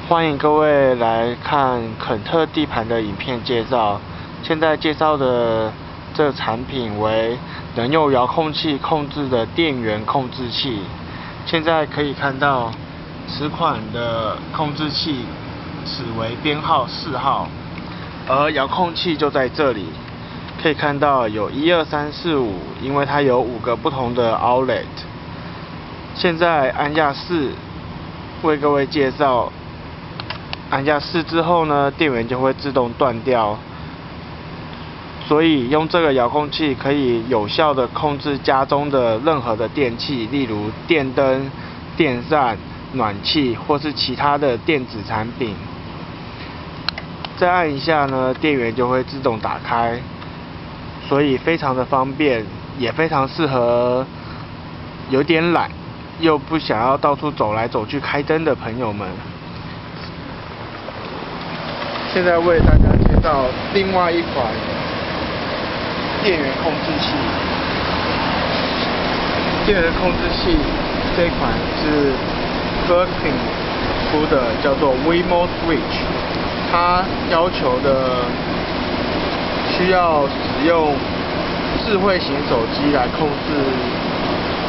欢迎各位来看肯特地盘的影片介绍。现在介绍的这产品为能用遥控器控制的电源控制器。现在可以看到此款的控制器此为编号4号，而遥控器就在这里。可以看到有1、2、3、4、5，因为它有5个不同的 outlet。现在按下4，为各位介绍。按下4之后呢，电源就会自动断掉。所以用这个遥控器可以有效的控制家中的任何的电器，例如电灯、电扇、暖气或是其他的电子产品。再按一下呢，电源就会自动打开，所以非常的方便，也非常适合有点懒又不想要到处走来走去开灯的朋友们。现在为大家介绍另外一款电源控制器。电源控制器这一款是 Birkin 出的，叫做 Wemo Switch。它要求的需要使用智慧型手机来控制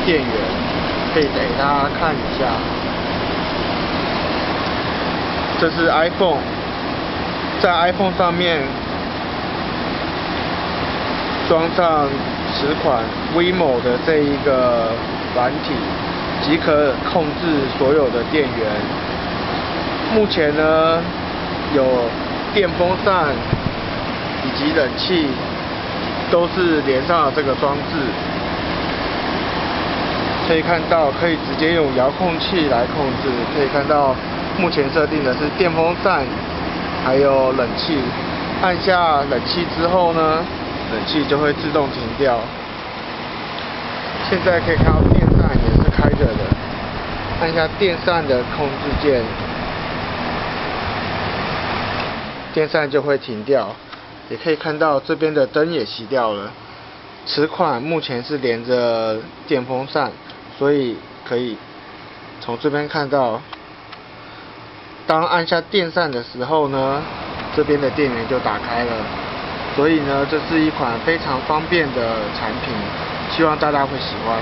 电源，可以给大家看一下。这是 iPhone。在 iPhone 上面装上此款 Wemo 的这一个软体，即可控制所有的电源。目前呢，有电风扇以及冷气都是连上了这个装置。可以看到，可以直接用遥控器来控制。可以看到，目前设定的是电风扇。还有冷气，按下冷气之后呢，冷气就会自动停掉。现在可以看到电扇也是开着的，按下电扇的控制键，电扇就会停掉。也可以看到这边的灯也熄掉了。此款目前是连着电风扇，所以可以从这边看到。当按下电扇的时候呢，这边的电源就打开了，所以呢，这是一款非常方便的产品，希望大家会喜欢。